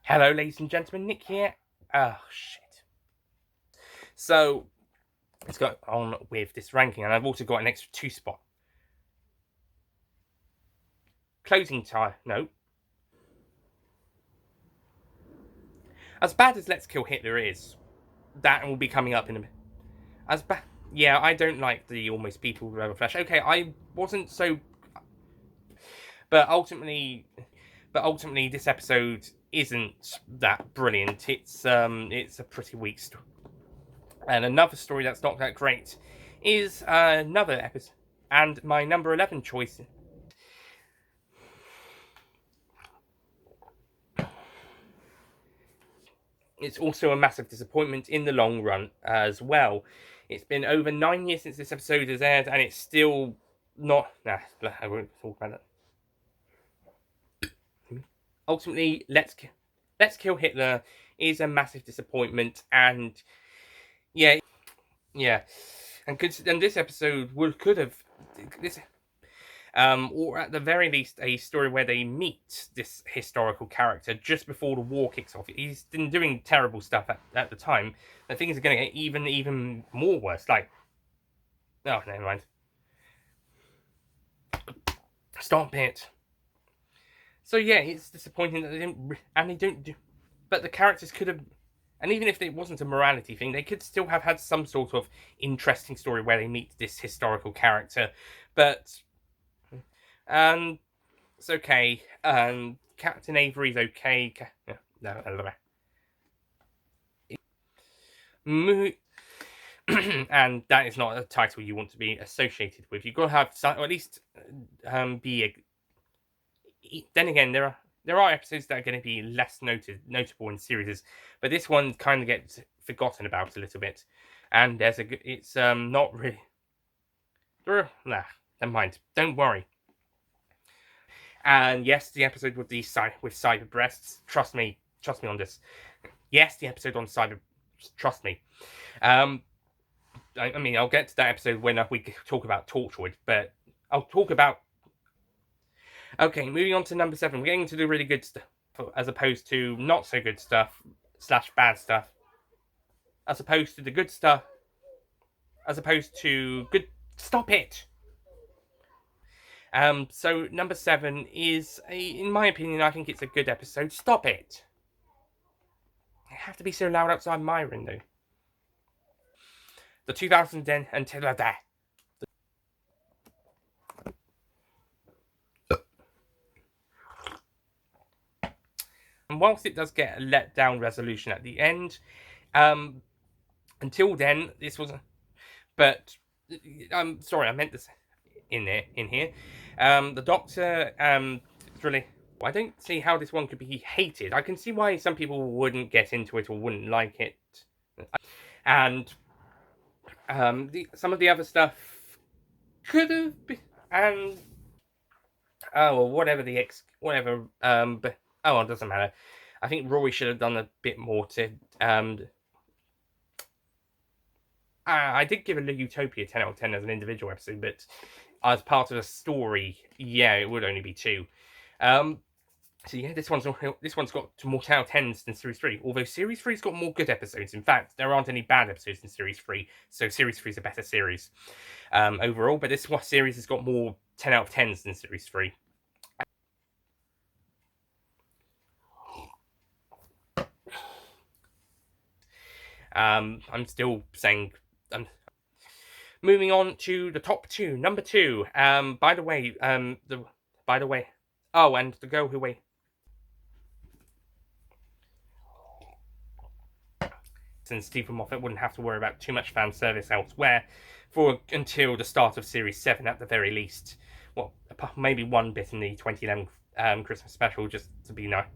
Hello, ladies and gentlemen, Nick here. Oh, shit. So, let's go on with this ranking, and I've also got an extra 2 spot. Closing time, no. As bad as Let's Kill Hitler is, that will be coming up in a bit. As bad. Yeah, I don't like the Almost People Rebel Flash. Okay, I wasn't so. But ultimately, this episode isn't that brilliant. It's a pretty weak story. And another story that's not that great is another episode. And my number 11 choice. It's also a massive disappointment in the long run as well. It's been over 9 years since this episode has aired, and it's still not. Nah, I won't talk about that. Ultimately, Let's Kill Hitler is a massive disappointment, and yeah, and this episode could have this. Or at the very least, a story where they meet this historical character just before the war kicks off. He's been doing terrible stuff at the time, and things are going to get even more worse. Like, oh, never mind. Stop it. So yeah, it's disappointing that they don't do. But the characters could have, and even if it wasn't a morality thing, they could still have had some sort of interesting story where they meet this historical character. But it's okay. Captain Avery's okay. No. And that is not a title you want to be associated with. You've got to have some, or at least be. Then again, there are episodes that are going to be less notable in series, but this one kind of gets forgotten about a little bit. And it's not really. Nah, never mind. Don't worry. And yes, the episode with cyber breasts. Trust me on this. Yes, the episode on cyber. Trust me. I mean, I'll get to that episode when we talk about Torchwood, but I'll talk about. Okay, moving on to number 7. We're getting to the really good stuff, as opposed to not so good stuff / bad stuff, as opposed to the good stuff, as opposed to good. Stop it. So number 7 is in my opinion, I think it's a good episode. Stop it. You have to be so loud outside my window. The 2010 until that. And whilst it does get a letdown resolution at the end, until then, this was. But I'm sorry, I meant this in here. The Doctor really. I don't see how this one could be hated. I can see why some people wouldn't get into it or wouldn't like it, and some of the other stuff could have been, and whatever but it doesn't matter. I think Rory should have done a bit more to. I did give a Utopia 10 out of 10 as an individual episode, but as part of a story, yeah, it would only be 2. So yeah, this one's got more 10 out of 10s than Series 3. Although Series 3's got more good episodes. In fact, there aren't any bad episodes in Series 3, so Series 3 is a better series overall. But this series has got more 10 out of 10s than Series 3. I'm still saying. Moving on to the top 2. Number 2. By the way. Oh, and the girl who wait. And Stephen Moffat wouldn't have to worry about too much fan service elsewhere until the start of Series 7 at the very least. Well, maybe one bit in the 2011 Christmas special, just to be nice.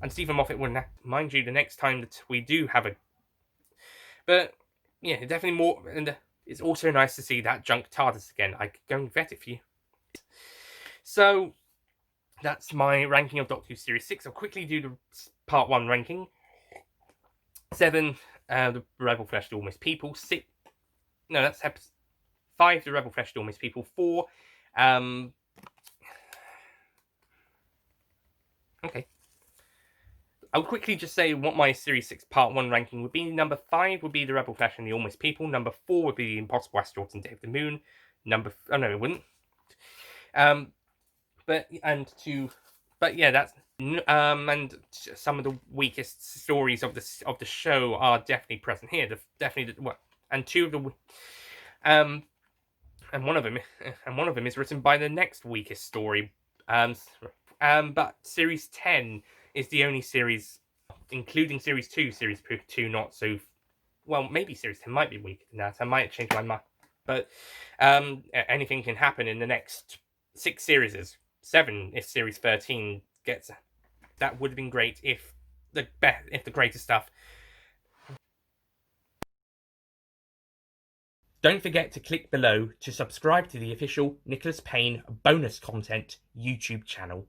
And Stephen Moffat wouldn't have, mind you, the next time that we do have a. But yeah, definitely more. And it's also nice to see that junk TARDIS again. I could go and vet it for you. So that's my ranking of Doctor Who Series 6. I'll quickly do the Part 1 ranking. 7, the Rebel Flesh, the Almost People. 6, no, that's episode 5, the Rebel Flesh, the Almost People. 4, okay. I'll quickly just say what my Series 6 Part 1 ranking would be. Number 5 would be The Rebel Flesh and the Almost People. Number 4 would be The Impossible Asteroids and Day of the Moon. Oh no, it wouldn't. But yeah, that's and some of the weakest stories of the show are definitely present here. And two of the and one of them is written by the next weakest story. But Series 10 is the only series, including Series 2. Series 2 not so well. Maybe Series 10 might be weaker than that. I might change my mind. But anything can happen in the next 6 series. 7 if Series 13 gets. That would have been great if the greatest stuff. Don't forget to click below to subscribe to the official Nicholas Payne bonus content YouTube channel.